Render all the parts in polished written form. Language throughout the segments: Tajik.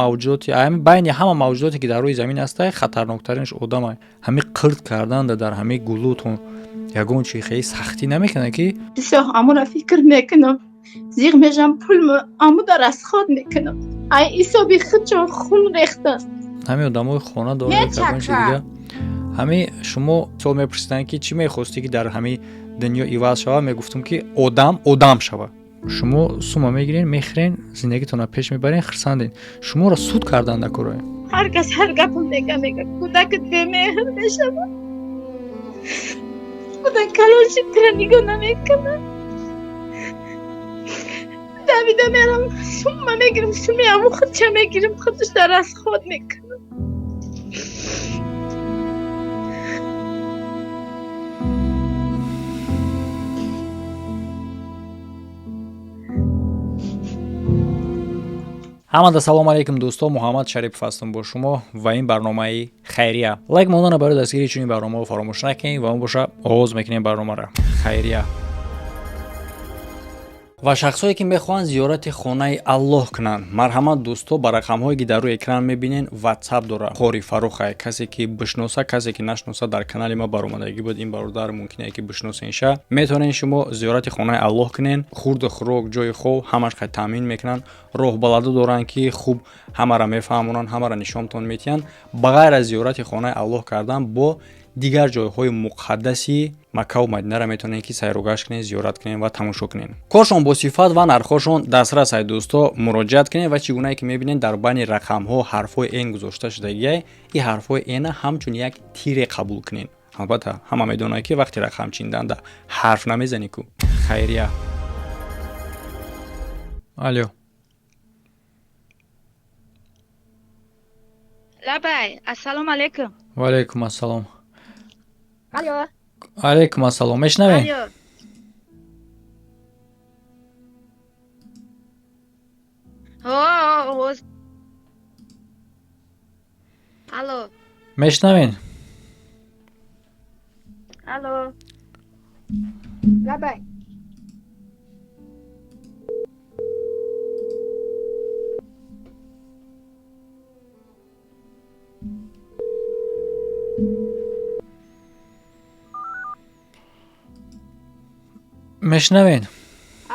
мавҷудоти байни ҳама мавҷудоте ки дар рӯи замин ҳастанд хатарноктаринаш одаме. Ҳамин қирд карданда дар ҳамин гулутон ягон чи хеле сахтӣ намекунад ки بسیار همون فکر میکنم زیغ میشم پول امو در از خود میکنم ای ایسا بی خود چون خون ریختن ҳамин одамои хона дорад ягон чи дига ҳамин шумо суол мепурсиданд ки чӣ мехостӣ ки дар ҳамин дунё иваз шавад. Мегуфтам ки одам шавад. шумо сума мегирен мехӯрен зиндагитонро пеш мебарен хирсанден. шуморо суд кардан накороен. هر کس هر گپم میگه کودکت بی‌مهر میشه کودک کلاشت را نگاه نمیکنه دویده میرم سومه میگیرم سومی همون خود چه میگیرم خودش در از خود میکنه ҳамада салом алейкум дӯстон, Муҳаммад Шарипов ҳастам бо шумо ва ин барномаи хайрия. Лайк монданро барои дастгирии чунин барномаҳо фаромӯш накунед ва он боша оғоз мекунем барномаро. Хайрия. ва шахсое ки мехоҳанд зиёрати хонаи Аллоҳ кунанд, марҳамат дӯсто, ба рақамҳое ки дар рӯи экран мебинен WhatsApp дора. Қори Фарухай, касе ки бишноса, касе ки нашноса дар канали ма баромадагӣ буд, ин бародар мумкине ки бишносенша. Метавонед шумо зиёрати хонаи Аллоҳ кунен. Хурду хӯрок, ҷои хоб ҳамаш қай таъмин мекунанд. роҳбаладу доранд ки хуб ҳамаро мефаҳмонанд, ҳамаро нишонтон метиҳанд. Ба ғайр аз зиёрати хонаи Аллоҳ кардан бо дигар ҷойҳои муқаддаси Макка ва Мадинаро метавонед ки сайругашт кунед, зиёрат кунед ва тамошо кунед. Коршон бо сифат ва нархошон дастрас ай дӯсто, муроҷиат кунед ва чӣ гунае ки мебинед дар байни рақамҳо ҳарфҳои н гузошта шудагиай, ин ҳарфҳои н ҳамчун як тире қабул кунед. албатта ҳама медонанд ки вақти рақам чинданда ҳарф намезанӣ ку. Хайрия. алё. لبای السلام علیکم ва алейкум ассалом. الو алейкум ассалом. мешнавед? الو الو мешнавед? الو لبای мешнавед?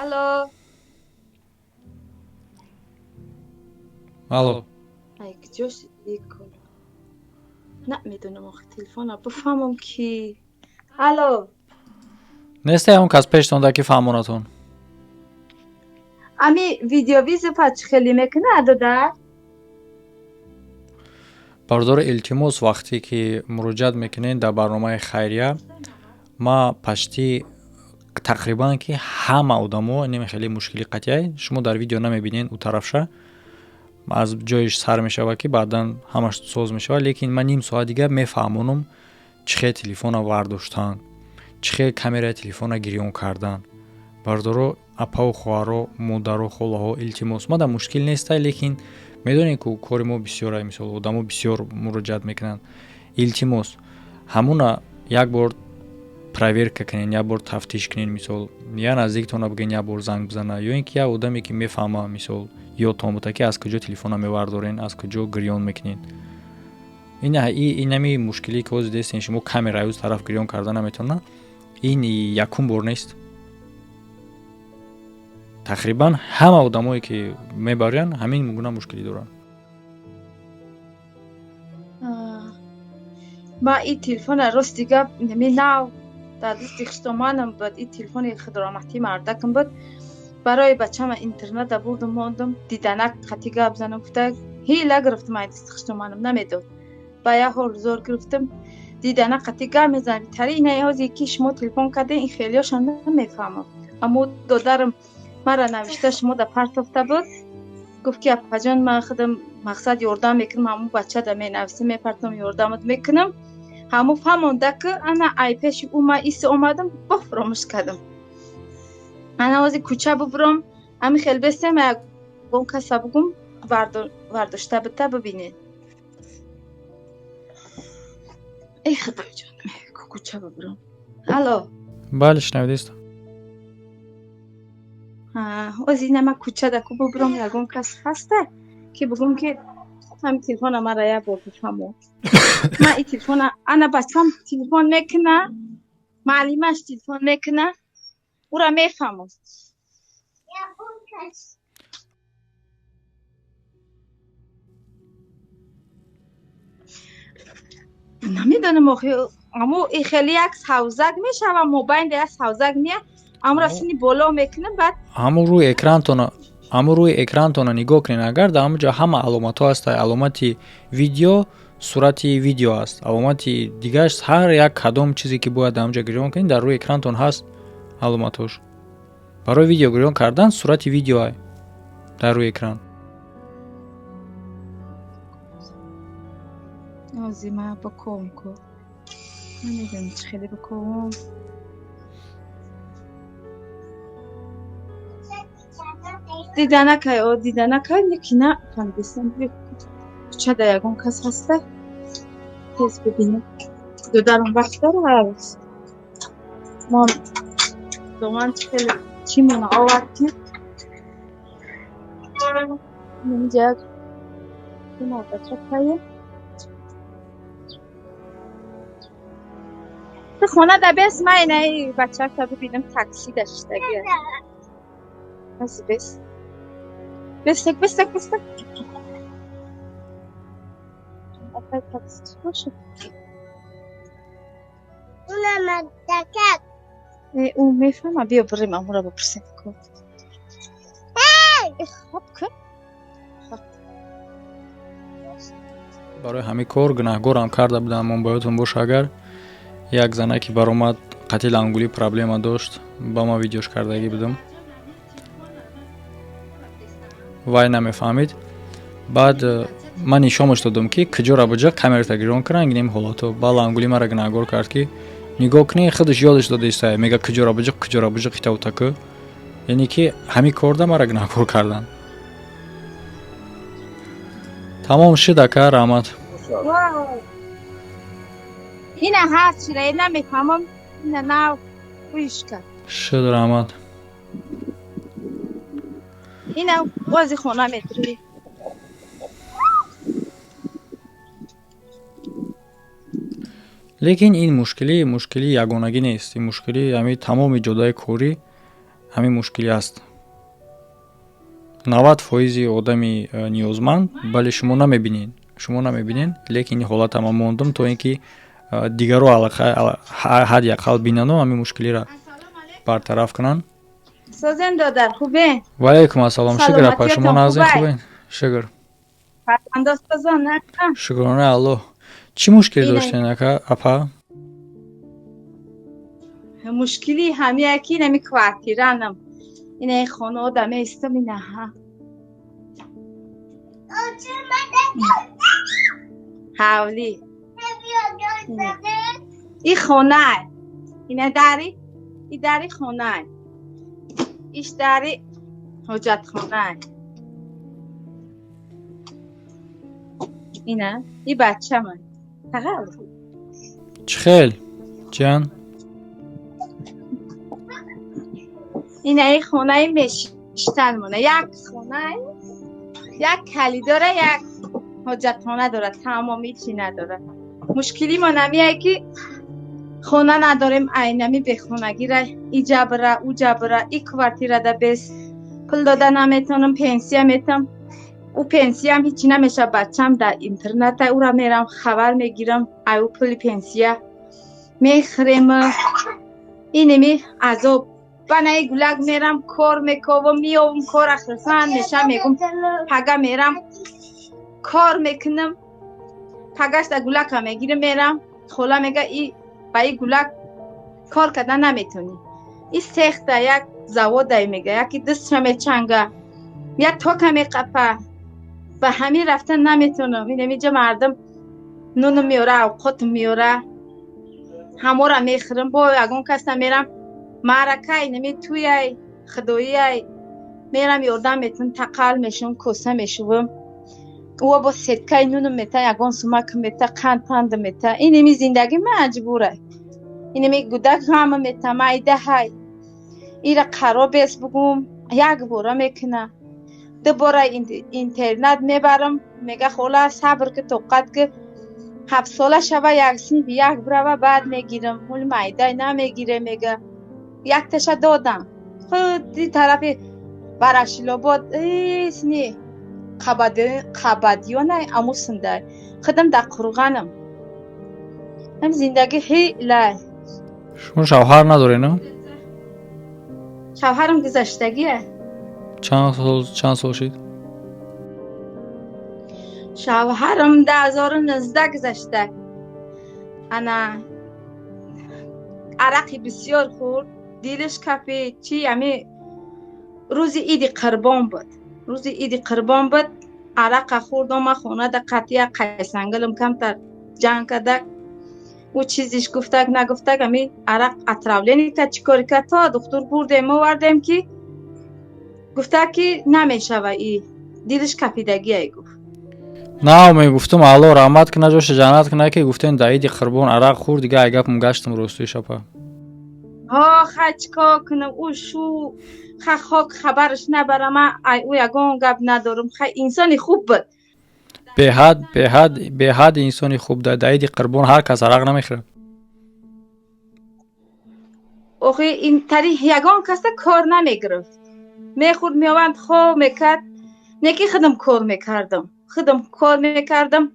الو алло. ای کجاش دیگه نمیدونم آخه تلفن بفهمم کی الو нестае он кас пештонда ки фаҳмонатон. امی ویدیو ویزو پچ خیلی میکنه داده бардори илтимос вақте ки муроҷиат мекунед дар барномаи хайрия, ма пашти тақрибан ки ҳама одамо неми хеле мушкили қатъияй шумо дар видео намебинед у тарафша аз ҷоиш сар мешавад ки баъдан ҳамаш соз мешавад, лекин ман ним соат дига мефаҳмонам чӣ хел телефона вардоштанд, чӣ хел камераи телефона гирён кардан. бардоро апаву хоҳаро, модаро, холаҳо илтимос мада мушкил нестай, лекин медонед ку кори мо бисёрай, мисол одамо бисёр муроҷиат мекунанд. илтимос ҳамуна як бор проверка кунед, як бор тафтиш кунед, мисол я наздиктона бигӯед як бор занг бизана, ё ин ки як одаме ки мефаҳма мисол ёдтон буда ки аз куҷо телефона мевардорен, аз куҷо гирён мекунед. инами мушкиле ки ҳозир дестен шумо камераи уз тараф гирён карда наметавонад, ин якум бор нест. тақрибан ҳама одамое ки мебаранд ҳамин гуна мушкилӣ доранд. ما این تلفن راست دیگه نمی نو در دست خشتمانم بود. این تلفن خدرامتی مردکم بود. برای بچه‌م اینترنت بردم ماندم دیدنک خطی گپ زنم گفته هیله گرفتم این دست خشتمانم نمیداد. با یه حال زور گرفتم دیدنک خطی گپ میزنم تری اینه هاز یکی شما تلفن کرده این خیلیاشان نمیفهمم. اما دادرم مرا نوشته شما در پرتافته بود. گفت که اپا جان من خودم مقصد یاردم میکنم، همون بچه در می نویسه میپرتم یاردمت میکنم. همون فهمونده که انا ای پیش اوما ایست اومدم بفراموش کردم. انا واسه کوچه ببرم همین خیلی بستم یک اون کسا بگم ورداشته بته ببینید. ای خدا جان کوچه ببرم. الو بله شنویدید. از این ما کوچه دکو ببرم یکون کس هسته که بگم که هم تلفن مرا یا با بفهمم ما این تلفن انا بچم تلفن میکنه معلمش تلفن میکنه او را میفهمم نمیدونم اما این خیلی یک سوزک میشه و موبایل یک سوزک میاد اما را سینی بالا میکنه بعد همو روی اکرانتون نگاه کنین اگر در همونجا همه علامت ها هست علامتی ویدیو صورتی ویدیو است علامتی دیگرش هر یک کدام چیزی که باید در همونجا گریان کنین در روی اکرانتون هست علامتش برای ویدیو گریان کردن صورتی ویدیو های در روی اکران نازیمه بکن کو نمیدونم چه خیلی بکن دیدنکه یکی نه فندیستم چه در یکون کس هسته تیز ببینم دو در اون وقت داره هست ما دومان چی مونه آورد که اینجا این عادت را پایه به خونه در بیست من اینه بچه تا ببینم تاکسی داشته گیره بس بستک اول تاکسی باشه اونم دکت اون میفهمم بیا بریم امو را بپرسیم کن خواب کن برای همین کار گناهگار هم کرده بودم من بایدتون باشه اگر یک زنه که برآمد قتل انگولی پرابلم داشت با ما ویدیوش کردگی بودم وای نمیفهمید بعد من نشانش دادم که کجا را بجا کامera گیرون کردن این حالاتو بالا انگولی مرا گناهگار کرد که نگاه کنی خودش یادش داده است میگه کجا را بجا خیتاو تک یعنی که همین کارده مرا گناهگار کردن تمام شد که رحمت اینه هست چرا نمیفهمم اینه ناو خویش کرد شد رحمت اینه وازی خونه میتری لیکن این مشکلی یگانگی نیست این مشکلی همین تمام جدای کوری همین مشکلی است 90% آدمی نیازمند ولی شما نمیبینین لیکن این حالت هم موندم تو اینکه دیگر رو حد یقل بینن و همین مشکلی را برطرف کنن سازن دادر خوبه و علیکم السلام شکر اپا شما نازین خوبه شکر فرزند سازن نه شکرانه الله چی مشکلی داشتین اپا مشکلی همی اکی نمی کوارتیرانم اینه خانه آدمه استم اینه ها حولی این خانه اینه داری این داری خانه ایش داری حجت خانه اینه این بچه من تقل چخیل جان اینه این خانه میشتن مونه یک خانه یک کلی داره یک حجت خانه داره تمامی چی نداره مشکلی ما نمیه که خانه نداریم اینمی به خانگی را ای جبره او جبره ای کوارتیره ده بس پل داده نمیتونم پنسیه میتونم او پنسیه هم هیچی نمیشه بچم در اینترنت او را میرم خبر میگیرم او پل پنسیه میخریم اینمی عذاب بنای گلک میرم کار میکنم میام کار اخرسان نشم میگم پگه میرم کار میکنم پگهش در گلک هم میگیرم میرم خولا میگه ای با ای گلک کار کردن نمیتونی ای سخته یک زواده میگه یکی دست میچنگه یک توک میقفه و همین رفتن نمیتونم این میجه مردم نون میوره اوقات میوره همه را میخرم با یکون کس میرم معرکه اینمی توی خدایی میرم یردم میتون تقل میشم کسه میشوم او با سدکه نونم میته یکون سمک میته قند پند میته اینمی زندگی مجبوره اینمی گودک همه میته مایده های ایره قرار بیست بگم یک بوره میکنه دوباره اینترنت میبرم. میگه خاله صبر که توقت که 7 ساله شوه یک سنیف یک بروه بعد میگیرم. ولی مایده نمیگیره. میگه یک تشه دادم. خود دی طرف برشیلاباد سنی قبادیانه امو سنده خودم در قرغانم. هم زندگی هیله. شما شوهر نداری نه؟ شوهرم گذشتگیه. چند سال شد؟ شوهرم 2019 گذشته. انا عرقی بسیار خورد. دیلش کپی چی همی روزی ایدی قربان بود. روزی ایدی قربان بود عرق خورد. ما خونه در قطعه قیسنگلم کمتر جنگ کده. او چیزیش گفتک نگفتک همی عرق اتراولینی که چیکاری که تا دکتر بردیم و وردیم که گفتک که نمیشه و ای دیلش کپیدگی ای گفت. نه می گفتم الله رحمت کنه جوش جنت کنه که گفتین دایدی قربان عرق خورد دیگه اگه گپم گشتم روستوی شپا. ها خچکا کنم او شو خاک خبرش نبرم. او یگان گپ ندارم. انسانی خوب بود. به حد انسانی خوب ده. دایدی قربان هر کس عرق نمیخوره. اوخی این تری یگان کس کار نمیگرفت. میخورد میوند خواه میکرد. نکی خودم کار میکردم.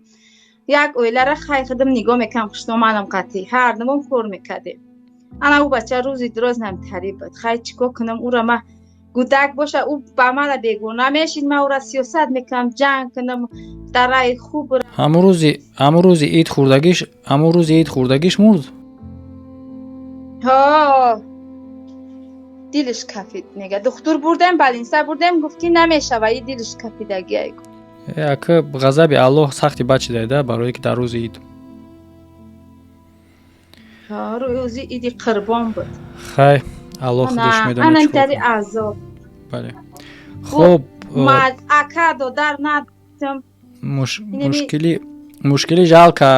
یک اویله را خودم نگاه میکنم خشتا منم قطعی هر دمم کار میکردیم. انا او بچه روزی دراز نمیتری بود. چیکار کنم او را ما گودک باشه او با من بیگونه میشید. ما او را سیاست میکنم جنگ کنم در رای خوب. همون روزی عید خوردگیش مرد. ها دیلش کفید. میگه دکتر بردم بالینسا بردم گفت که نمیشه و این دیلش کفیدگی ای گفت. که غضب الله سختی بچه داده برای که در روز عید. ها روزی ایدی قربان بود. خیر الله خودش میدونه. انا انتری عذاب. بله خب ما اکا دادر ندم. مشکلی жалко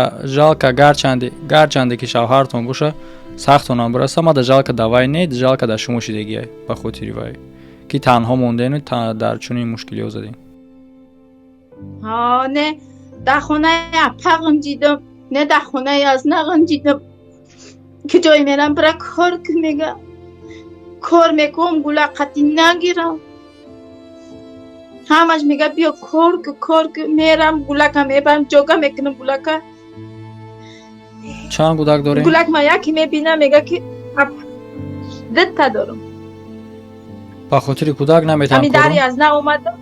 гарчанде ки шавҳартон боша сахтонам бураса ма да жалко давай не жалко да шумо шидагие ба хотири вай ки танҳо мондену дар чунин мушкилиҳо задем. ها نه در خونه اپا غمجیدم نه در خونه از نه غمجیدم که جای میرم برای کار که میگم کار میکنم گوله قطعی نگیرم. همش میگه بیا کار که میرم گولک هم میبرم جاگه میکنم گولک. چند گودک داریم؟ گولک ما یکی میبینم میگه که دتا دارم. با خاطر کودک نمیتونم کارم؟ داری از نه اومدم.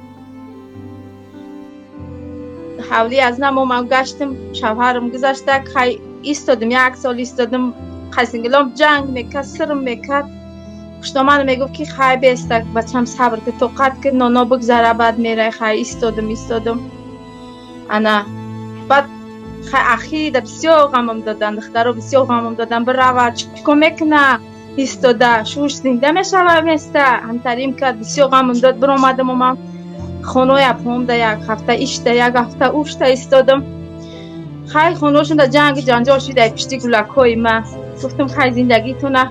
حولی از نه اومدم گشتم شوهرم گذاشته خی ایستادم 1 سال ایستادم. خیسنگلام جنگ میکرد سرم میکرد. پشتا من میگفت که خواهی بیستک بچم صبر که توقت که نانا بگذره بعد میره. خواهی ایستادم انا بعد خواهی اخیر بسیار غمم دادن. دخترها بسیار غمم دادن برای چکو میکنه ایستاده شوش زنده میشه میسته همتریم کرد بسیار غمم داد. بر اومدم و من خانوی اپام ده 1 هفته ایشته 1 هفته اوشته ایستادم. خواهی خانوشون ده جنگ جنجال شده پشتی گلکوی من گفتم خواهی زندگیتونه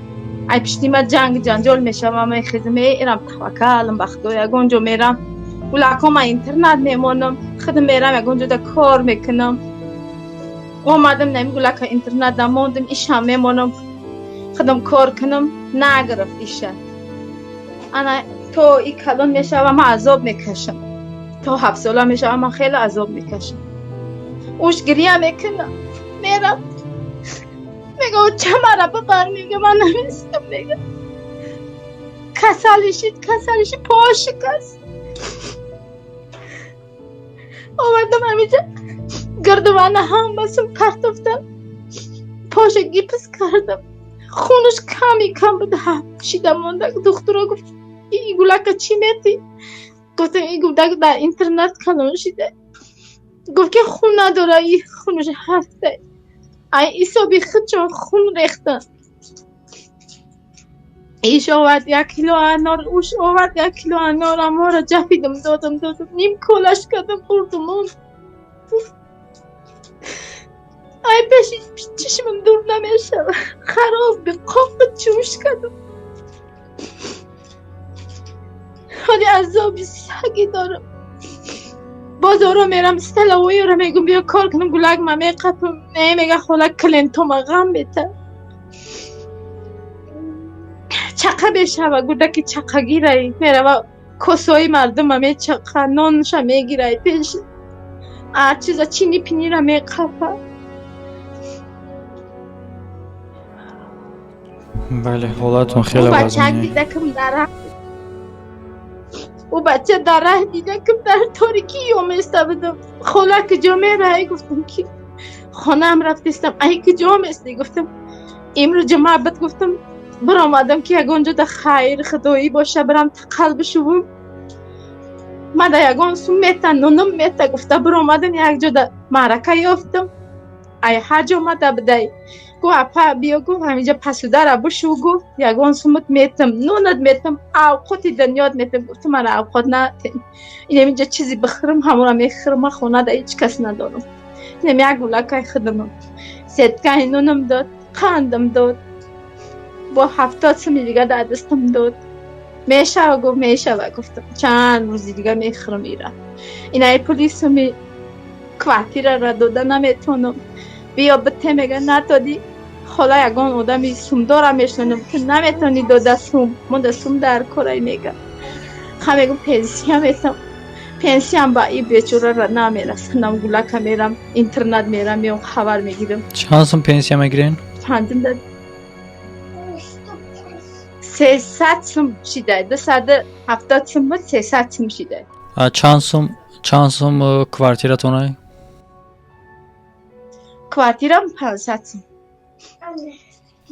ای پشتی من جنگ جنجال میشم و من خیزم میرم توکلم بخدا یگونجا میرم گلکا من اینترنت میمانم خودم میرم یگونجا ده کار میکنم. اومدم نمی گلکا اینترنت ده ماندم ایش هم میمانم خودم کار کنم نگرفت ایشه. انا تو ای کلان میشه و من عذاب میکشم. تا 7 ساله میشه و من خیلی عذاب میکشم. اوش گریه میکنم میرم میگه او چه مرا ببر. میگه من نمیستم. میگه کسلشی پا شکست. آمدم همیجا گردوانه هم بسم پرتفتم پاش گیپس کردم. خونش کم بود شیده مونده. دخترها گفت این گولک چی میتی؟ گفتم این گولک در اینترنت کلان شده. گفت که خون نداره این خونش هفته ایسا بی خود چون خون ریختن. ایش آورد 1 کیلو انار اوش آورد 1 کیلو انار اما را جفیدم دادم نیم کلش کردم بردم اون. ای پیش چشمم دور نمیشه خراب به قاق چوش کردم. حالی عذابی سگی دارم. بازارا میرم استلاوی رو میگم بیا کار کنم گلگ ما میقپم میگه خاله کلینتو ما غم میته چقه بشوه گوده که چقه گیره میره و کسایی مردم همه چقه نانش میگیره پیش هر چیزا چینی پینی رو میقپه. بله حالتون خیلی او بچه وضعیه. دیده کم داره او بچه داره دیده کم در تاریکی یومیسته بدم خاله کجا میره گفتم که خانه هم رفتیستم ای کجا میستی گفتم امروز جمعه بد گفتم برآمدم که یگانجا ده خیر خدایی باشه برم قلب شوم مده یگان سو میته نونم میته گفته برآمدم یک جا ده معرکه یافتم ای حج آمده بده گو اپا بیا گو همینجا پسوده را بشو گو یگان سومت میتم نونت میتم اوقاتی دنیات میتم گفتم من اوقات نه اینم اینجا چیزی بخرم همون میخرم خونه ده هیچ کس ندارم اینم یک گلکه خدمم سدکه نونم داد قندم داد با 70 سمی دیگه در دستم داد میشه و گفت میشه و گفتم چند روزی دیگه میخرم ایره اینای پلیس می کوارتیر را داده نمیتونم بیا بته میگه ندادی خاله یگان آدمی سوم دارم میشنم که نمیتونی داده سوم من سوم در کاری میگه خواهم میگم پنسی هم میتونم پنسی هم با این بیچوره را نمیرسنم گلک میرم اینترنت میرم میام خبر میگیرم. چند سوم پنسیه میگیرین؟ چندم داد 300 سوم شده 270 سوم بود 300 سوم شده. چند سوم کوارتیرتونه؟ کوارتیرم 500 سوم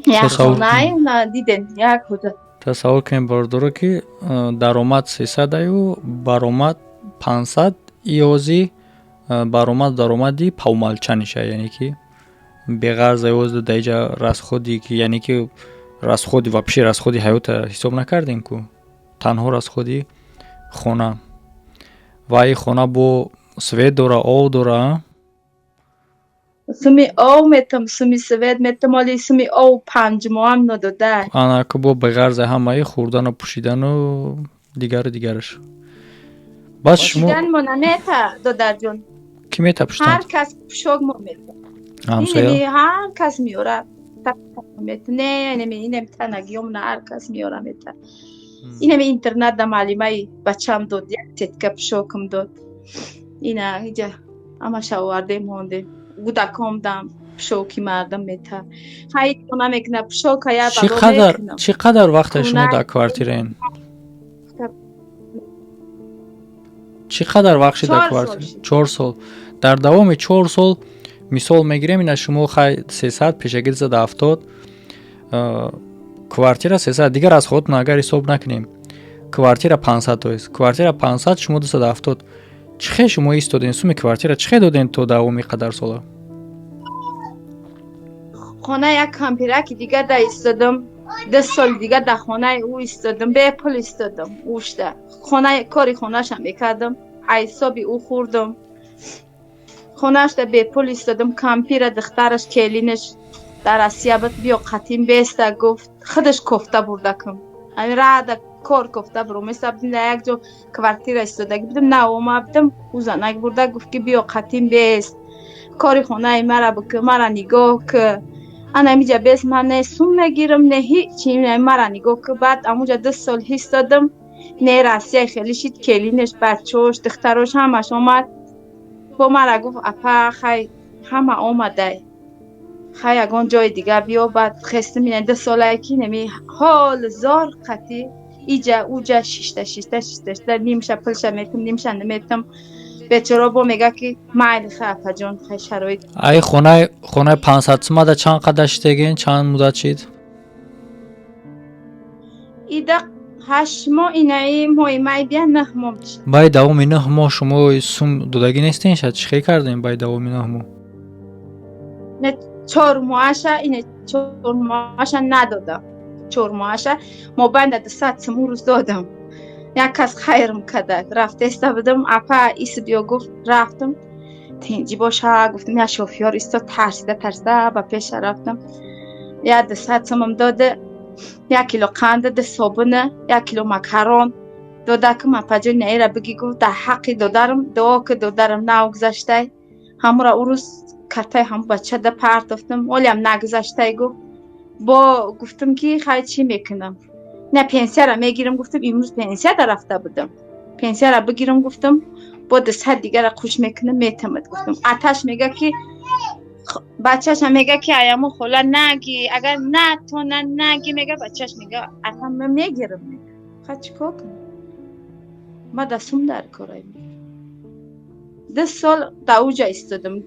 یک خونه ندیدن یک خود تصور کنیم باردارو که درآمد 300 و برآمد 500 ایوزی برآمد درآمدی پاومالچنشه یعنی که بغرض ایوز دیجا راسخودی که یعنی که راسخودی و پیش راسخودی حیوت حساب نکردیم که تنها راسخودی خونه و این خونه با سوید داره آو داره سومی آو میتم سومی سوید میتم ولی سومی آو 5 ماه هم نداده انا که با بغرض همه خوردن و پوشیدن و دیگرش بس شما پوشیدن ما نمیته دادر جون کی میته پوشیدن؟ هر کس پوشاک ما میته همسایه هر کس میاره میته نه اینم تنگیام نه هر کس میاره میته اینم اینترنت دا معلومه بچم داد یک تیتکه پوشاکم داد اینا اینجا اما شوارده مونده گودکام دم پوشاکی مردم میته هایی تو نمیکنه پوشاک یا بابا میکنم. چقدر وقت شما در کوارتیرین؟ چقدر وقت در کوارتیر؟ 4 سال. در دوام 4 سال مثال میگیریم اینا شما خواهی 300 پیشگیر زد 70 کوارتیر 300 دیگر از خود اگر حساب نکنیم کوارتیر 500 تویست کوارتیر 500 شما 270 چخه شما ایستادین سوم کوارتیر چخه دادین تو دوامی قدر ساله؟ خانه یک کمپیرک دیگه دا ایستادم 10 سال دیگه در خانه او ایستادم به پل ایستادم اوشته خانه کاری خانه‌ش هم میکردم حسابی او خوردم خانه‌اش در به پل ایستادم کمپیر دخترش کلینش در اسیابت بیا قطیم بیسته گفت خودش کفته برده کم همین راه در کار کفته برو مثل در یک جا کوارتیر ایستاده بودم نه اومدم او زنک برده گفت که بیا قطیم بیست کاری خانه مرا بکن مرا نگاه که انا میجا بیست من نه سوم نگیرم نه هیچی مرا نگاه که بعد اموجا 2 سال ایستادم نه راسیه خیلی شید کلینش بچه‌اش دختراش همش آمد با مرا گفت اپا خی همه آمده خی یگان جای دیگه بیا بعد خستم اینه 2 ساله که نمی حال زار قطی ایجا اوجا شیشته نیم شب پلشه میتم نیم شنده میتم بیچاره با میگه که مایل خی اپا جان خی شرایط ای خونه 500 سومه ده چند قدر شدگین چند مدت شید؟ ایده 8 ماه اینه مای بیا 9 ماه بشت بای دوام 9 ماه شما سوم دادگی نیستین شد چخی کردین بای دوام 9 ماه؟ نه 4 ماهشه اینه 4 ماهشه ندادم 4 ماهشه ما بند 200 سوم روز دادم یک کس خیرم کده رفته استفادم اپا ایس بیا گفت رفتم تینجی باشه گفتم یا شوفیار ایستا ترسیده با پیش رفتم یا 200 سوم داده 1 کیلو قند ده صابونه 1 کیلو مکرون دادکم پجای نیره بگی گفت در حقی دادرم دعا که دادرم نگذشته همورا او روز کتای هم بچه ده پرتفتم ولی هم نگذشته گفت با گفتم که خیلی چی میکنم نه پنسیه را میگیرم گفتم امروز پنسیه در رفته بودم پنسیه را بگیرم گفتم با 200 دیگر را خوش میکنم میتمد گفتم آتش میگه که بچهش هم میگه که ایامو خلا نگی اگر نه تو نگی میگه بچهش میگه اصلا من میگیرم میگه خواهد چیکار کنم ما دستم در کارای میگه 2 سال در اوجا ایستادم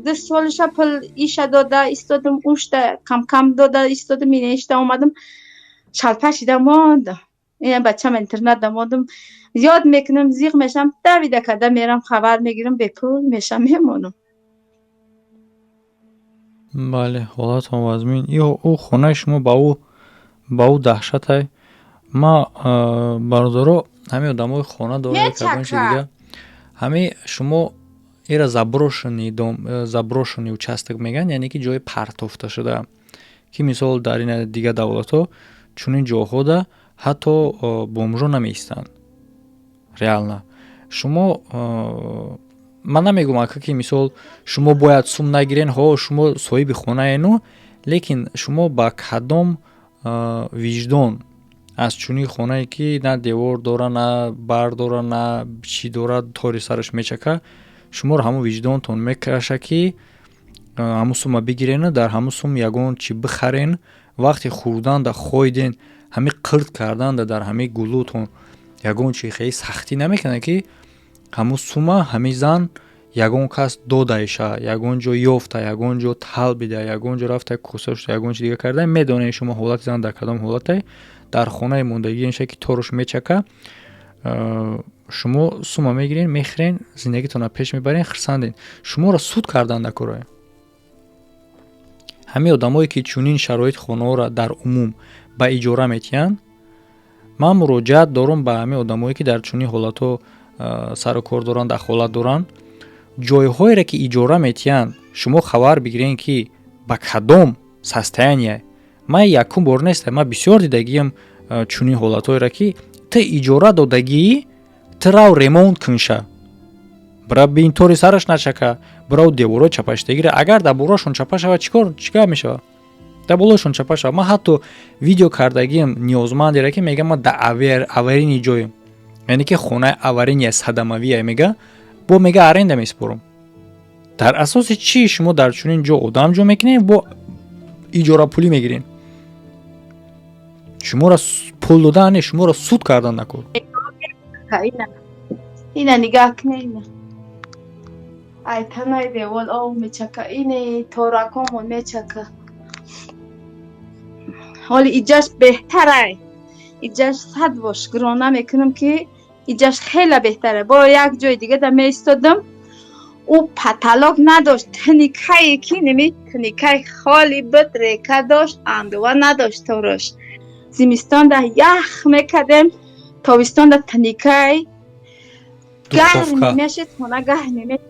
2 سالش پل ایشه داده ایستادم اوشته کم کم داده ایستادم مینشته اومدم شلپشیده ماندم این بچم اینترنت دماندم یاد میکنم زیغ میشم دویده کده میرم خبر میگیرم به پول میشم میمونم бале ҳолат вазмин ӯ хонаи шумо ба ӯ даҳшатай ма бародаро ҳамин одамои хона дорем кардонши дига ҳамин шумо эра заброшенный участок мегӯянд яъне ки ҷои партофта шуда ки мисол дар ин дига давлатҳо чунин ҷоҳода ҳатто бомжо намеистанд реална шумо ман намегӯям ака ки мисол шумо бояд сум нагирен ҳо шумо соҳиби хонаену лекин шумо ба кадом виҷдон аз чунин хонае ки на девор дора на бар дора на чӣ дора тори сараш мечака шуморо ҳамун виҷдонтон мекаша ки ҳамун сума бигирену дар ҳамун сум ягон чӣ бихарен вақте хӯрданда хойден ҳамин қирд карданда дар ҳамин гулӯтон ягон чӣ хеле сахтӣ намекунад ки ҳамун сума ҳамин зан ягон кас додаиша ягон ҷо ёфта ягон ҷо тал бида ягон ҷо рафта кӯса шуда ягон чӣ дига карда медонед шумо ҳолати зан дар кадом ҳолате дар хонаи мондагӣ инша ки торуш мечака шумо сума мегирен мехӯрен зиндагитона пеш мебарен хирсанден шуморо суд кардан накороем ҳамин одамое ки чунин шароити хонаҳоро дар умум ба иҷора метиҳанд ман муроҷиат дорам ба ҳамин одамое ки дар чунин ҳолатҳо сару кор доранд дахолат доранд ҷойҳоеро ки иҷора метиҳанд шумо хабар бигирен ки ба кадом состояние ман якум бор нест ман бисёр дидагиам чунин ҳолатҳоеро ки ты иҷора додагӣ ты рав ремонт кунша бира бин тори сараш начака бирав деворо чапаштагира агар дар болошон чапа шава чикар мешава дар болошон чапа шава ман ҳатто видео кардагиам ниёзмандеро ки мега ман дар аварини ҷоем яъне ки хонаи аварини садамавия мега бо мега аренда месупорам дар асоси чӣ шумо дар чунин ҷо одам ҷо мекунед бо иҷорапулӣ мегирен шуморо пул додан не шуморо суд кардан накор ина нигоҳ кунед ай танаи девор ов мечака ини торакомон мечака ҳоли иҷаш беҳтарай иҷаш 100 бош гирона мекунам ки иҷаш хеле беҳтаре бо як ҷои дига да меистодам ӯ паталок надошт тникае ки ними тникай холи буд река дошт андува надошт торош зимистонда ях мекардем тобистонда тникай гарм мешед хона гарм мешед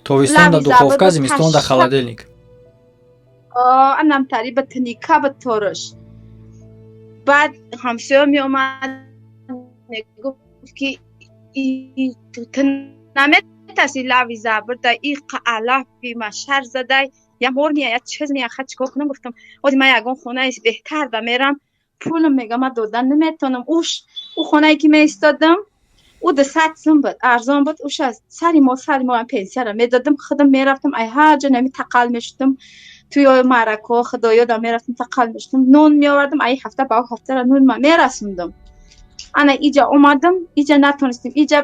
тобистонда духовка зимистонда холодильник анам тариба тника ба торош баъд ҳамсоё меомад мегуфт ки наметаси лави забурда и алафи машар задай я мор мия я чиз мия ха чикор кунам гуфтам оди ман ягон хонаи беҳтар да мерам пулам мега ман додан наметонам ӯ хонае ки меистодам ӯ 200 сум буд арзон буд уш аз сари мо пенсияро медодам худам мерафтам ай ҳар ҷо нами тақал мешудам туи маърако худоёда мерафтам тақал мешудам нун меовардам ай ҳафта ба ҳафтара нун ма мерасондам ана иҷа омадам иҷа натонистем иҷа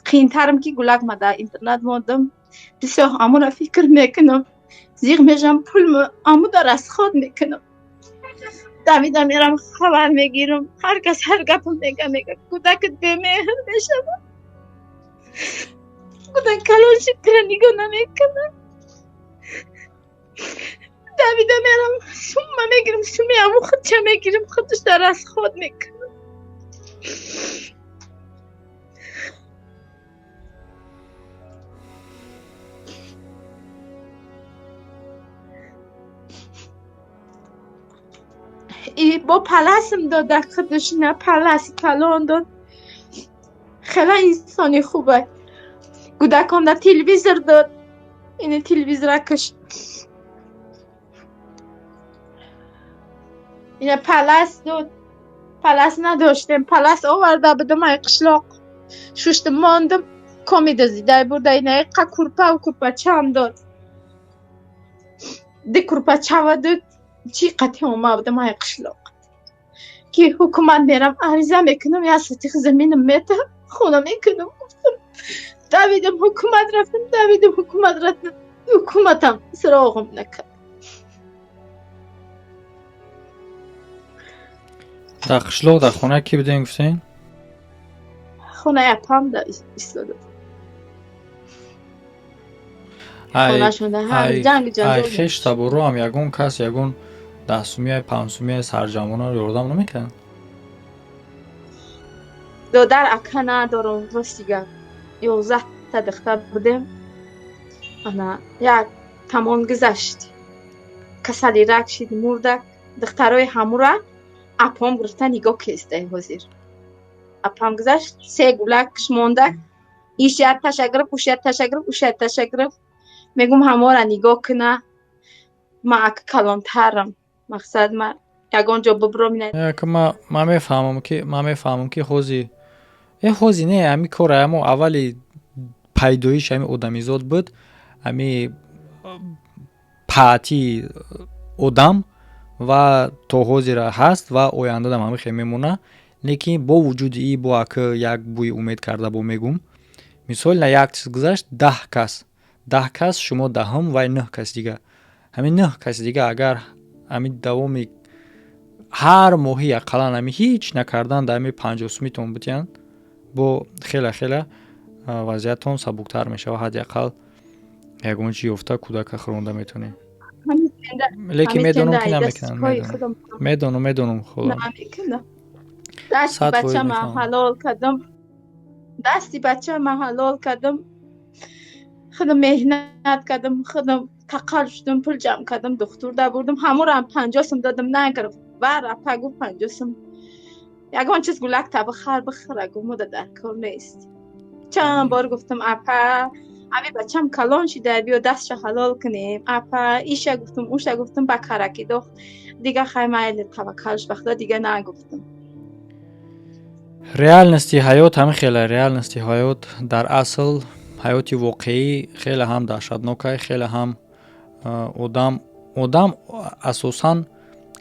қиинтарам ки гулак ма дар интернет мондам бисёр амура фикр мекунам зиғ мешам пулмо амуда расход мекунам давида мерам хабар мегирам ҳар кас ҳар гапам мега кӯдакат бемеҳр мешава кӯдак калонши кира нигоҳ намекунам давида мерам сумма мегирам суми аму худча мегирам худашда расход мекунам با پلسم داد خودش، نه پلس کلان داد. خیلی انسانی خوبه. کودکان در تلویزر داد، این تلویزر کش. این پلس داد، پلس نداشتم، پلس آورده بدم ای قشلاق شوشت ماندم کمی دزیده برده. این ایقا کرپه و کرپچه هم داد. ده کرپچه و داد چی قطعه اومه بدم ای قشلاق که حکومت میرم عریضه میکنم یا ستیخ زمینم میتم خونه میکنم. دویدم حکومت رفتم حکومتم سراغم نکرد. در قشلاق در خونه کی بودین گفتین؟ خونه اپام در ایستاده. خونه شده هر جنگ ای خیش تبرو هم یگون کس یگون دستومی پانسومی سرجمون رو یوردم نمیکن؟ دادر اکه ندارم راستیگه 11 تا دختر بودیم. انا یک تمام گذشت کسلی رک شید مردک. دخترای همورا اپام گرفته نگاه کسته حاضر. اپام گذشت 3 گولکش مونده. ایش یاد تشگرف اوش یاد تشگرف میگم همورا نگاه کنه. ما اک کلانترم مقصد ما یگان جا ببرم نه. که ما میفهمم که خوزی نه امی کاره اما اولی پیدایش امی آدمیزاد بود. امی پاتی آدم و تا حاضر هست و آینده دم همی خیلی میمونه. لیکن با وجود ای با که یک بوی امید کرده با میگم مثال نه یک چیز گذشت 10 کس شما دهم و 9 کس دیگه. همین 9 کس دیگه اگر همین دوامی هر ماهی اقلا همی هیچ نکردن در همی 50 تون بتین با خیلی وضعیتون سبکتر میشه و حد اقل یکون چی افته کودک خرونده میتونی. لیکن میدونم که نمیکنن. میدونم خدا دستی بچه من حلال کردم. خودم مهنت کردم، خودم تقل شدم، پول جمع کردم، دکتر در بردم. همه رو هم 50 دادم نگرفت. بر اپا گفت 50 یگان چیز گلک تا بخره گفت در کار نیست. چند بار گفتم اپا امی بچم کلان شده بیا دستش حلال کنیم. اپا ایشه گفتم اوشه گفتم بکرکی دخت دیگه خیلی توکلش بخدا دیگه نگفتم. ریال نستی حیات همه خیلی ریال نستی حیات در اصل حیاتی واقعی خیلی هم دهشتناکه. خیلی هم آدم اساساً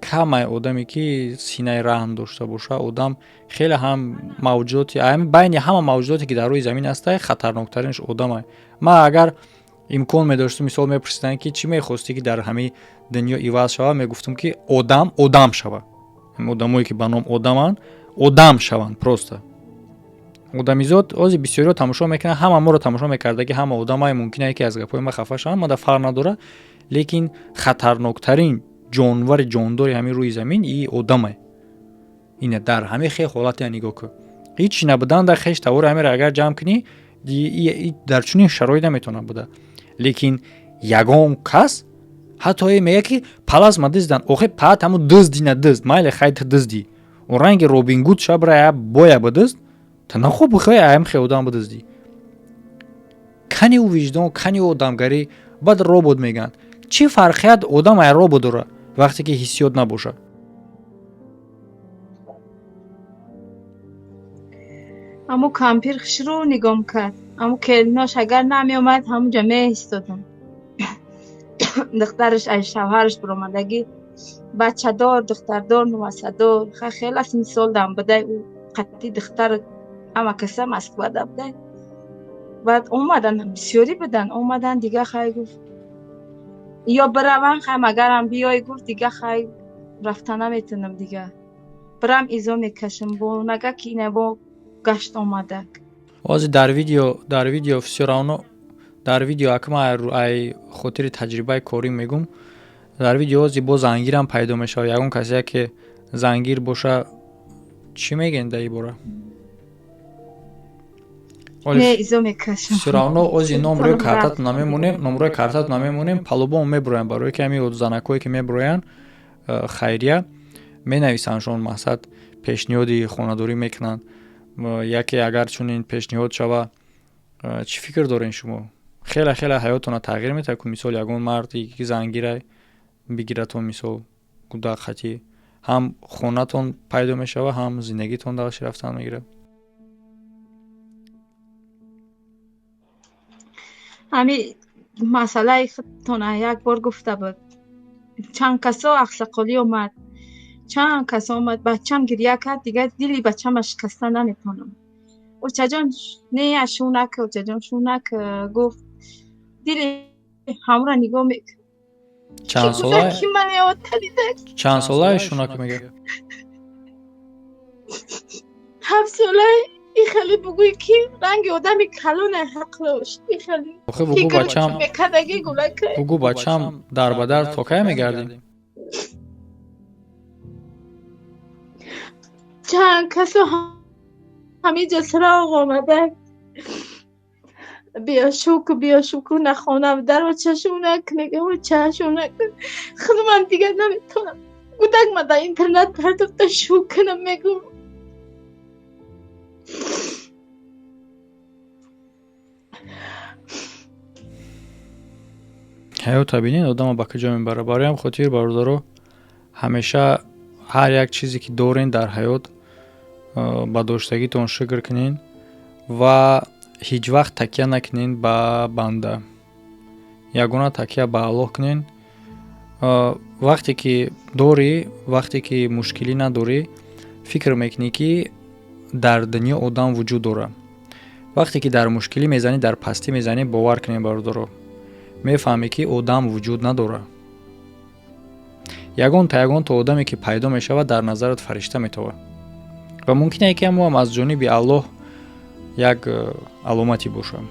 کمه آدمی که سینه رحم داشته باشه. آدم خیلی هم موجوداتی بین همه موجوداتی که در روی زمین هسته خطرناکترینش آدمه. ما اگر امکان می‌داشتم مثال می‌پرسیدن که چی می‌خواستی که در همه دنیا عوض شود میگفتم که آدم شود. آدمایی که به نام آدمن آدم شوند. پروسته آدمیزاد از بسیاری تماشا میکنه. همه ما رو تماشا میکرده که همه آدمای ممکنه که از گپای ما خفه شوند. ما در فرق نداره. لیکن خطرناکترین جاندار همین روی زمین ای آدمه. اینه در همه خیلی حالت نگاه کن. هیچ نبودن در خیش تور همین اگر جمع کنی در چنین شرایط نمیتونه بوده. لیکن یگان کس حتی میگه که پلازما دزدن اوخه پات همو دزدی نه دزد مایل خیت دزدی و رنگ روبین گود شبره بایا بدزد تا خوب بخوای ایم خودم بدزدی. کنی او وجدان کنی او آدمگری بعد روبوت میگن چی فرقیت آدم ای روبوت داره وقتی که حسیات نباشه. امو کامپیرش رو نگام کرد. امو کلیناش اگر نمی اومد همون جمعه ایستادم. دخترش ای شوهرش برآمدگی بچه دار دختردار نوسدار خیلی از این سال دم بده. او قطعی دختر اما کسا مسکو بده بده. بعد اومدن بسیاری بدن اومدن دیگه خیلی گفت یا بروم خیلی اگرم بیای گفت دیگه خیلی رفتن نمیتونم دیگه برم ایزا میکشم با نگه که اینه با گشت اومده. واسه در ویدیو افسیارانو در ویدیو اکما ای خاطر تجربه کاری میگم. در ویدیو واسه با زنگیر هم پیدا میشه. یگون کسی که زنگیر باشه چی میگن در ایباره؟ نه ایزا میکشم. افسیارانو واسه نمره کارتات نمیمونیم پالوبا میبرن برای که همی زنکایی که میبرن خیریه менависанд мақсад пешниҳоди хонадорӣ мекунанд. яке агар чунин пешниҳод шава, чӣ фикр доред шумо? хеле ҳаётона тағйир метавад ки мисол ягон марди ки зангира бигиратон, мисол гудак хатӣ, ҳам хонатон пайдо мешава, ҳам зиндагитон дағаши рафтан мегирад. ҳами масъалаи худтона як бор гуфта буд. чанд касо ақсақолӣ омад, чанд касо омад, бачам гирья кард, дигар дили бачама шикаста наметонам. очаҷон не ашунак, очаҷон шунак гуфт, дили ҳамра нигоҳ мекард. чанд солаи шунак мега? 7 солаи. ин хеле бугӯй ки ранги одами калоне ҳақлош. ин хеле фикр мекадаги бугӯ бачам дар ба дар то кай мегардӣ? чанд касо ҳамиҷа сироғ омада, биёшуку нахонам, дар очашунак, мегам очашунак. худман дигар наметонам. гудак ма дар интернет партофта шук кунам, мегум ҳаёта бинед одамо ба куҷо мебара. бароям хотир бародаро, ҳамеша ҳар як чизе ки дорен дар ҳаёт ба доштагитон шукр кунен ва ҳеҷ вақт такя накунен ба банда. ягона такя ба Аллоҳ кунен. вақте ки дорӣ, вақте ки мушкилӣ надорӣ, фикр мекунӣ ки дар дунё одам вуҷуд дорад. вақте ки дар мушкилӣ мезанӣ, дар пастӣ мезанӣ, бовар кунед бародаро, мефаҳмӣ ки одам вуҷуд надорад. ягон то одаме ки пайдо мешавад дар назарат фаришта метавад ва мумкине ки ҳам аз ҷониби Аллоҳ як аломати бошад.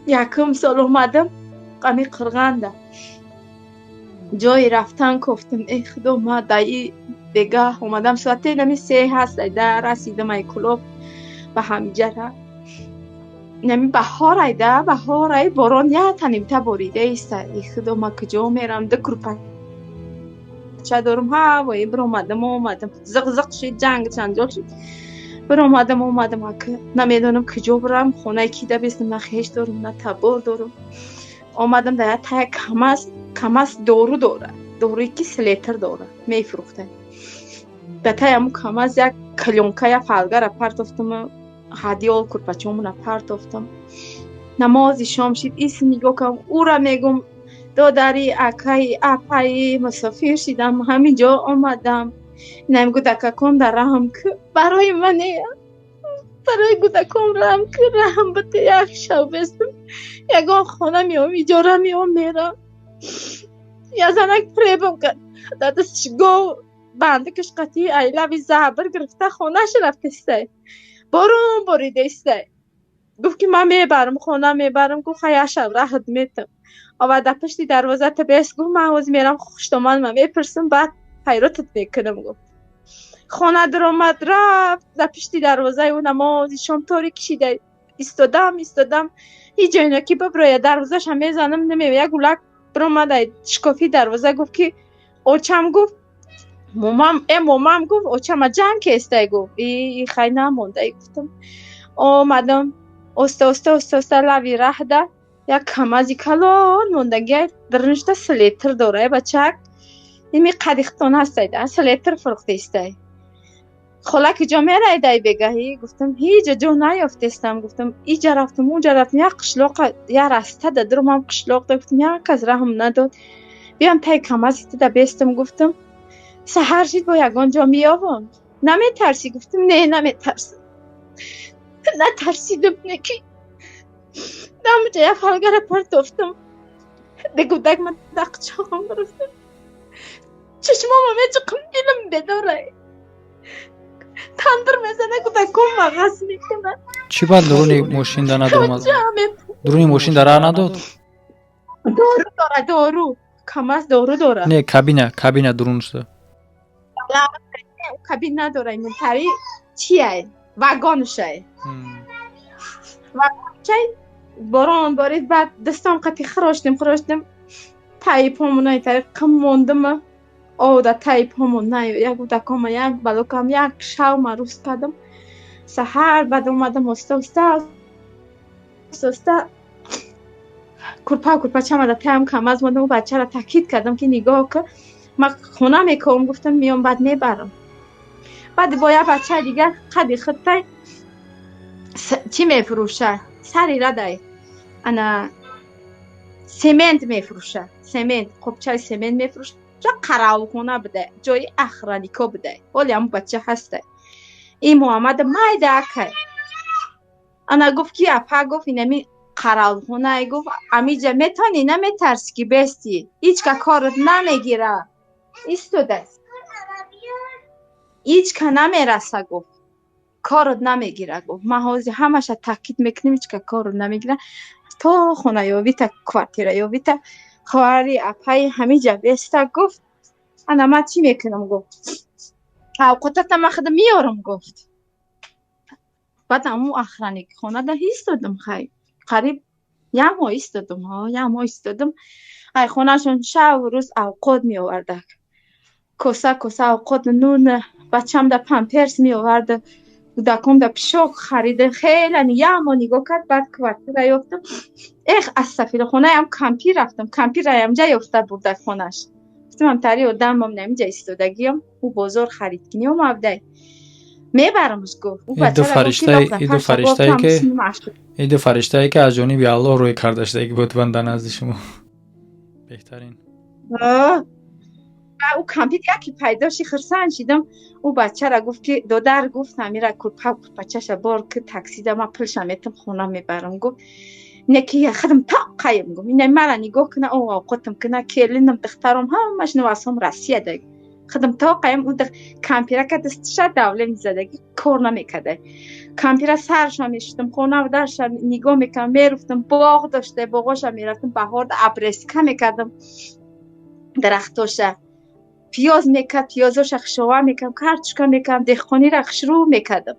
якум сол омадам қами қирғанда, ҷои рафтан кофтам. эй худо, ма дар ин дегаҳ омадам, соати нами 3 ҳаст, айда расидам ай кулоб ба ҳамиҷара. нами баҳор айда, баҳор ай борон ятанимта борида иста. эй худо, ма куҷо мерам? ду курпача дорам. ҳавои биромадам, омадам, зиқ шид, ҷанг ҷанҷол шид. биромадам, омадам, ака намедонам куҷо бурам, хонаи ки да бистам, на хеш дорам, на табор дорам. омадам дар як тая камас дору дора, доруи ки слетр дора, мефурӯхта. дар таямо камас як клёнка, як фалгара партофтам, ҳадиёл курпачаомона партофтам. намози шом шид, ис нигоҳ кам, ура мегум додари акаи апаи мусофир шидам, ҳаминҷо омадам. инам гудакакон дар раҳм ки барои мане, барои гудакон раҳм ки, раҳм бите. як шав бестам, ягон хона меом, иҷора меом, мерам. язанак пребам кард, дар дастиш гов бандикаш қатии айлави забр гирифта хонаш рафтаистай. борон борида истай. гуфт ки ман мебарам, хона мебарам. гуфт ха як шав раҳт метам. ова дар пашти дарвоза табест. гуфт ман ҳозир мерам хуштомадма мепирсам, баъд ҳайротат мекунам. гуфт хона даромад, рафт дар пашти дарвозаи ӯ намози шом торик кишида истодам. ҳеҷ ҷойна ки биброя дарвозаша мезанам, намея. як гулак биромад ай шкофи дарвоза, гуфт ки очам, гуфт момам, гуфт очама ҷанг кестай, гуфт и хай намондай. гуфтам омадам, оста лави раҳда як камази калон мондагия дирништа слетр дорай бачак. ими қадихтон ҳастайда, слетр фурӯхтаистай. хола куҷо мерайдай бегаҳӣ? гуфтам ҳеҷ ҷо наёфтестам. гуфтам иҷа рафтам, уҷа рафтам, як қишлоқа, як раста да дуромам қишлоқда. гуфтам як кас раҳм надод, биям таи камазитда бестам. гуфтам саҳар шид, бо ягон ҷо меёвам, наметарсӣ? гуфтам не, наметарсам. натарсидам неки. дамҷа як фалгара партофтам, дегудак ма дар қучоғам гирифтам. чашмома мечиқам, дилам бедорай. тандир мезана, гудаком мағаз мекунад. чӣ бад дуруни мошинда надомад? дуруни мошинда раҳ надод? дору дора, дору камас дору дора. не, кабина дуруншда. кабина надора, инвентари чияй, вагоншай. вагоншай. борон борид, баъд дастам қати хироштим. тайпомуна тариқам мондама ода тайпомун наёяд удакома як балокам як шавма рӯз кардам саҳар баъд омадам оста курпачама да таям кам аз модам бачаро таъкид кардам ки нигоҳ кун ман хона мекунам гуфтам меом баъд мебарам баъд бо як бачаи дигар қади хиттай чӣ мефурӯша сари радай ана семент мефурӯша семент қопчаи семент мефурӯша қаравлхона бидай ҷои ахранико бидай ҳоли ҳамун бача ҳастай ин муҳаммад майда акай ана гуфт ки апа гуфт инами қаравлхонае гуфт амиҷа метавонӣ наметарсӣ ки бестӣ ҳичка корот намегира истодаст ҳичка намераса гуфт корот намегира гуфт ман ҳозир ҳамаша таъкид мекунем ҳичка корот намегира то хонаёвита квартираёвита хоҳари апаи ҳамиҷа беста гуфт ана ман чӣ мекунам гуфт авқотата ман худам меёрам гуфт баъд аму ахраникхонада истодам хай қариб як моҳ истодам ай хонашон шав рӯз авқот меовардак коса авқот нун бачамда памперс меоварда кӯдакомда пишок харида хеле як моҳ нигоҳ кард баъд квартира ёфтам астафирилла хонаям кампир рафтам кампираям ҷа ёфта бурдак хонаш гуфтам ҳамтари одамам намиҷа истодагиам ӯ бозор харидкунӣ омавдай мебарамш гуфт ду фариштае ки аз ҷониби аллоҳ рӯй карда шудаги будван дар назди шумо беҳтарин ӯ кампир яке пайдоши хирсан шидам ӯ бачара гуфт ки додар гуфт амира курпачаша бор ки таксида ман пулша метам хона мебарам гуфт неки худам тоқаем гуфт ина мара нигоҳ куна о авқотам куна келинам духтарам ҳамаш навасом россияда худам тоқаем ӯ кампирака дастиша давле мезадаги кор намекардай кампира сарша мешудам хона дарша нигоҳ мекардам меруфтам боғ дошта боғоша мерафтам баҳорда абреска мекардам дарахтоша пиёз мекард пиёзоша хишова мекардам картошка мекардам деҳқониро хушрӯ мекардам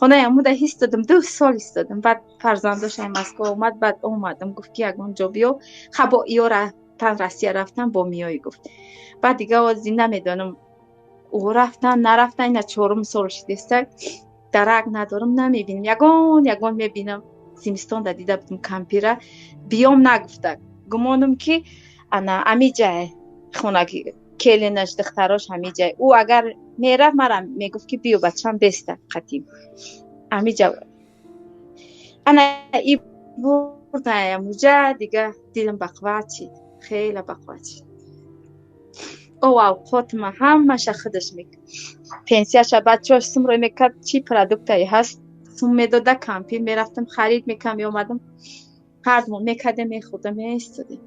хонаи амуда истодам 2 сол истодам баъд фарзандоша москва омад баъд омадам гуфт ки ягон ҷо биё хабо иёра тан россия рафтан бо миёӣ гуфт баъд дигар ози намедонам ӯ рафтан нарафтан ина 4 сол шидеста дарак надорам намебинам ягон мебинам зимистонда дида будам кампира биём нагуфта гумонам ки ана амиҷае хонаги келинаш духтарош ҳамиҷай ӯ агар мерафт мара мегуфт ки биё бачам беста қатим ҳамиҷа ана и бурдаям уҷа дига дилам бақват шид хеле бақват шид о авқотма ҳамаша худаш мекард пенсияша бачааш сумро мекард чӣ продуктае ҳаст сум медода кампир мерафтам харид мекардам меомадам ҳардумон мекардем мехӯрдам меистодем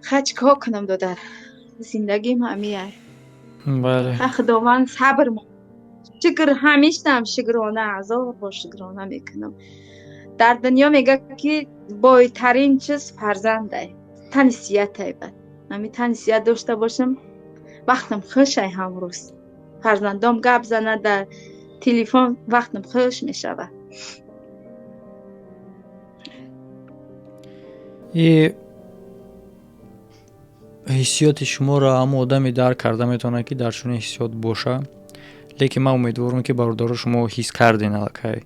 хай чикор кунам додар зиндагим ҳамияй бале худованд сабр шукр ҳамештам шукрона ҳазор бор шукрона мекунам дар дунё мегӯяд ки бойтарин чиз фарзандай тани сиҳатай бад ҳамин тани сиҳат дошта бошам вақтам хушай ҳамрӯз фарзандом гап занад дар телефон вақтам хуш мешавад ҳиссиёти шуморо ҳамон одаме дарк карда метавонад ки дар чунин ҳиссиёт боша лекин ман умедворам ки бародаро шумо ҳис карден аллакай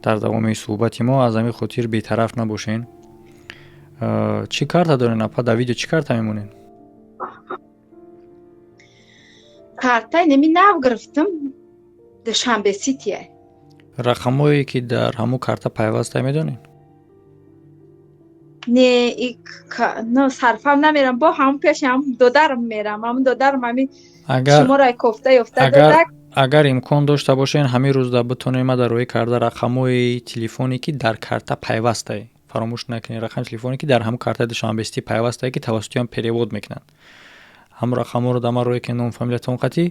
дар давоми суҳбати мо аз ҳамин хотир бетараф набошен чӣ карта дорен апа дар видео чӣ карта мемонен картаи неми нав гирифтам душанбе ситие рақамҳое ки дар ҳамон карта пайваста медонен не сарфам намерам бо ҳамон пеши ҳамон додарам мерам ҳамон додарам ҳамин шуморо кофта ёфта додак агар имкон дошта бошен ҳамин рӯзда битонем мадароӣ карда рақамҳои телефоне ки дар карта пайвастае фаромӯш накунед рақами телефоне ки дар ҳамон картаи душанбестӣ пайвастае ки тавассути он перевод мекунанд ҳам рақамҳоро дар ман роҳе ки ном фамилиятон қатӣ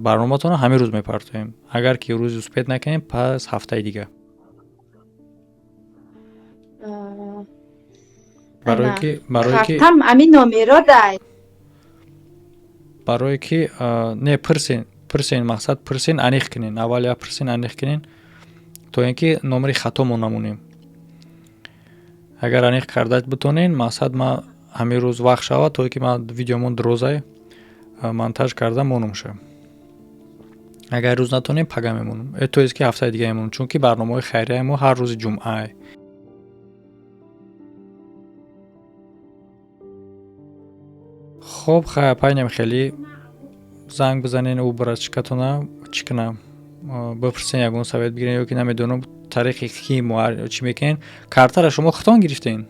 барноматонро ҳамин рӯз мепартоем агар ки рӯзи успет накунем пас ҳафтаи дигар барое ки не пирсен мақсад пирсен аниқ кунен аввал як пирсен аниқ кунен то ин ки номери хатомон намонем агар аниқ карда бутонин мақсад ма ҳамин рӯз вақт шавад то ки ма видеомон дурозай монтаж карда монум ша. Агар рӯз натонем пага мемонам. То ки ҳафтаи дига мемонам чунки барномаҳои хайрияи мо ҳар рӯзи ҷумъа. хуб пайнем хеле занг бизанен ӯ бара чикатона чикна бипурсен ягон совет бигирен ёки намедонам тариқи ки чӣ мекунен. Картара шумо хитон гирифтен?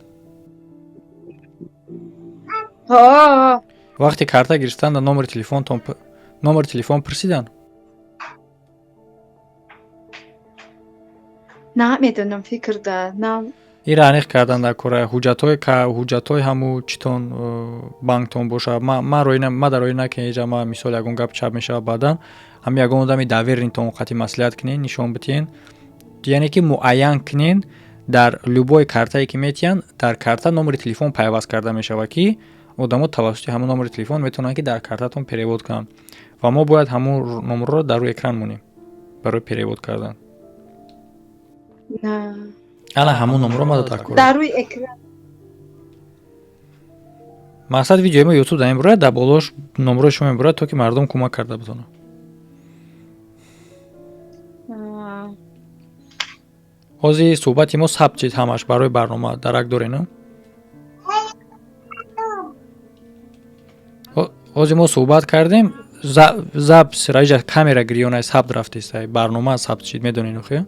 вақти карта гирифтан да номери телефон пурсидан? намедонам фикр да ира аниқ кардан дар кора ҳуҷҷатҳои ҳаму читон банктон боша. ма дар ои накунед ма мисол ягон гап чап мешавад баъдан ҳам ягон одами даверинтон қати маслиҳат кунен нишон битиен яъне ки муайян кунен дар любой картае ки метиҳанд дар карта номери телефон пайваст карда мешавад ки одамо тавассути ҳамон номери телефон метавонанд ки дар картатон перевод кунанд ва мо бояд ҳамон номерро дар рӯи экран монем барои перевод кардан. ана ҳамон номерро ма дар рӯи экран. мақсад видеои мо ютуб дар мебурад дар болош номерои шумо мебурад то ки мардум кӯмак карда битонанд. ҳозир суҳбати мо сабт шид ҳамаш барои барнома дарак дорем. ҳозир мо суҳбат кардем запис раиҷа камера гирёнаи сабт рафтест барнома сабт шид медонед охе.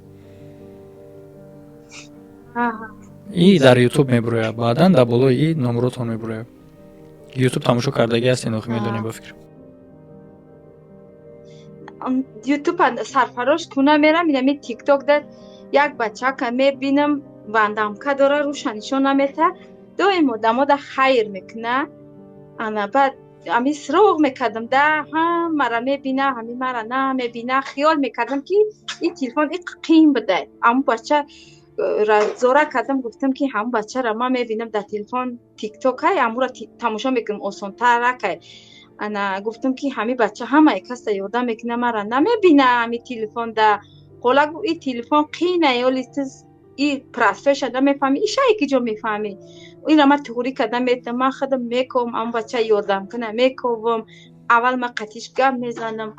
И дар ютуб мебурояд баъдан дар болои и номеротон мебурояд. ютуб тамошо кардагӣ ҳастен охе медонем ба фикр. ютуб сарфарош куна мерам инами тикток да як бачака мебинам вандамка дора рӯша нишон намета доим одамо да хайр мекуна ана баъд ами сироғ мекардам да ҳамара мебина ҳами мара намебина хиёл мекардам ки ин телефон қим бидай аму бача зора кардам гуфтам ки ҳамун бачара ма мебинам дар телефон тикток ай амура тамошо мекунам осонтаракай ана гуфтам ки ҳами бача ҳамаи каса ёда мекуна мара намебина ҳами телефон да қолагу и телефон қина ёли тиз и прасфеша да мефаҳми ишае ки ҷо мефаҳми ина ма туғри када метам ма худам мекувам ам бача ёдам куна мекувам аввал ма қатиш гап мезанам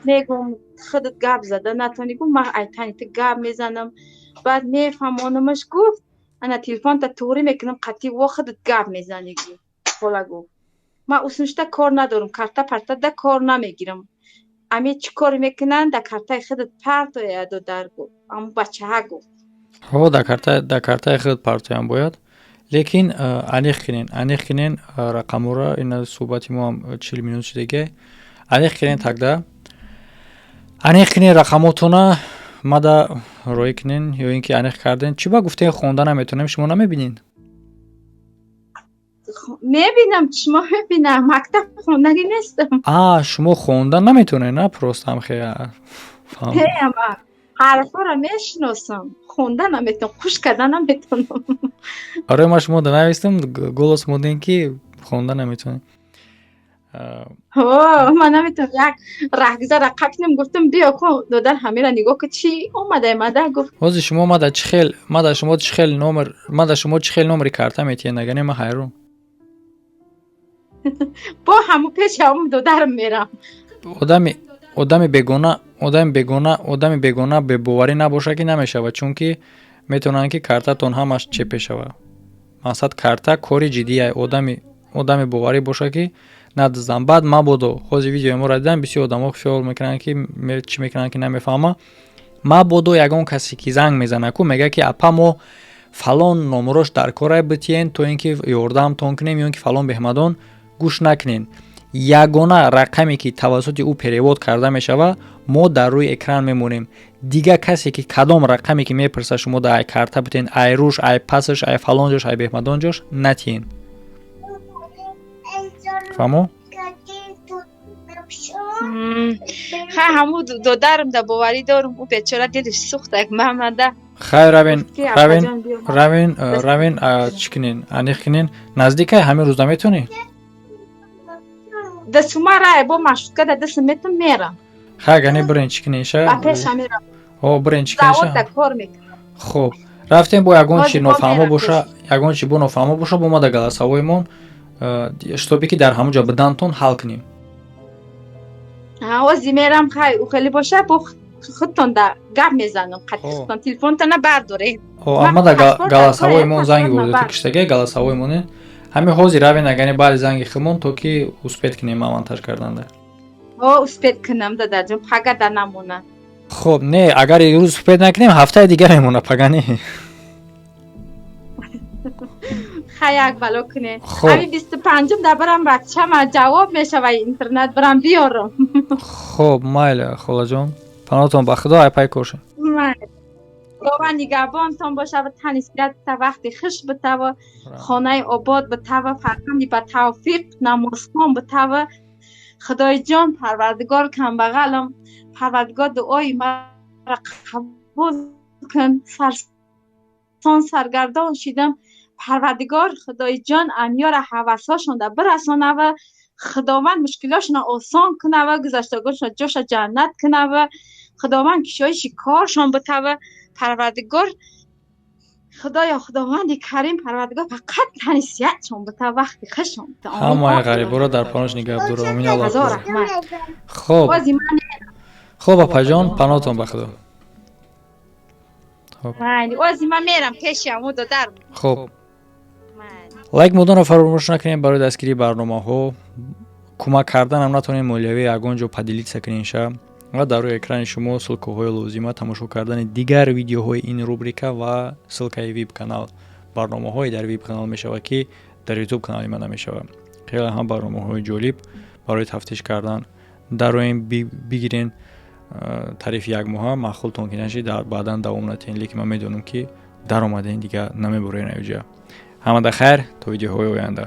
мегӯм худат гап зада натони гу ма айтани ту гап мезанам баъд мефаҳмонамаш гуфт ана телефонта туғри мекунам қатӣ во худат гап мезани гу қолагу ма уснушта кор надорам карта парта да кор намегирам ами чӣ кор мекунанд дар картаи худат партояду даргу ам бачаҳа гуфт дар картаи худат партоям бояд лекин аниқ кунен рақамора ина суҳбати мо ҳам 40 минут шудагӣ аниқ кунен такда аниқ кунен рақамотона мада роӣ кунен ё ин ки аниқ карден чӣ ба гуфтен хонда наметонем шумо намебинен мебинам шумо мебинам мактаб хонданӣ нестам шумо хонда наметонед на просто ама ҳарфора мешиносам хонда наметонам хушк карда наметонам аре ма шумо да навистам голос модем ки хонда наметонем ман наметонам як раҳгуза рақам кунам гуфтам биё ку додар ҳамира нигоҳ ку чӣ омада гуфт ҳозир шумо ма дар шумо чӣ хел номери карта метиҳед нагане ма ҳайрон бо ҳаму пеши ҳаму додарам мерам одами бегона бебоварӣ набоша ки намешавад чунки метавонанд ки картатон ҳамаш чепе шавад мақсад карта кори ҷиддие одами боварӣ боша ки надизам баъд мабодо ҳозир видеои моро дидам бисёр одамо хиёл мекунанд ки чӣ мекунанд ки намефаҳма мабодо ягон касе ки занг мезана ку мега ки апа мо фалон номерош дар кора битиен то ин ки ёрдамтон кунем ё ин ки фалон беҳмадон гӯш накунен ягона рақаме ки тавассути ӯ перевод карда мешавад мо дар рӯи экран мемонем дига касе ки кадом рақаме ки мепурса шумо дар ай карта битен ай руш ай пасаш ай фалон ҷош ай беҳмадон ҷош натиен фаҳмо ҳаму додарам да боварӣ дорум ӯ бечора дилиш сӯхт як маҳмада хайр равен чӣ кунен аниқ кунен наздикай ҳамин рӯз наметонӣ дастума рай бо машутка да дастам метам мерам гане бирен чӣ кунен ша пеша мерам бирен чӣ кунен ша завод да кор мекунам хуб рафтем бо ягон чи нофаҳмо боша ягон чӣ бо нофаҳмо боша бо ма дар галасҳавоимон шитобе ки дар ҳамон ҷо бидантон ҳал кунем. ози мерам хай ухели боша бо худтон да гап мезанам қатти худтон телефонтона бардоред. ма дар галасҳавоимон занги воридатӣ киштаге галасҳавоимоне ҳамин ҳозир равен агани баъди занги химон то ки успед кунем монтаж карданда. успед кунам дадаҷон пага да намона. хоб не агар имрӯз успед накунем ҳафтаи дигар мемона пагане. хай як бало куне. ҳами 25 да барам бачама ҷавоб мешава интернет барам биёрам. хоб майли холаҷон панотон ба худо ай пай кошем. Худованд нигоҳбонтон бошад, танисият та вақти хуш битава, хонаи обод битава, фарзанди ба тавфиқ, намозхон битава. خدای جان پروردگار کمبغلم پروردگار دعای مرا قبول کن سرسان سرگردان شدم پروردگار خدای جان امیار حواساشون در برسانه و خداوند مشکلاشون آسان کنه و گذشتگارشون جاش جنت کنه و خداوند کشایش کارشون بته و پروردگار خداوند کریم پروردگار فقط تنیسیتشون بته وقتی خشون بته. همه غریبا را در پانوش نگاه دور آمین الله. هزار رحمت. خوب پاجان پناهتون به خدا. اوزی من میرم پیشم و در. خوب. لایک مودون را فراموش نکنید برای دستگیری برنامه‌ها. کمک کردن هم نتونید مالیوی یگان جو پدیلیت سکنین شه. و در روی اکران شما سلک‌های لازمه تماشا کردن دیگر ویدیوهای این روبریکا و سلکای ویب کانال برنامه‌های در ویب کانال میشود که در یوتیوب کانال من نمیشود. خیلی هم برنامه‌های جالب برای تفتیش کردن در روی بگیرین تعریف یک ماه مخالتون که نشید بعداً دوام ندین لیکن من میدونم که در اومدین دیگه نمیبرین اینجا. همه خیر تا ویدیوهای آینده.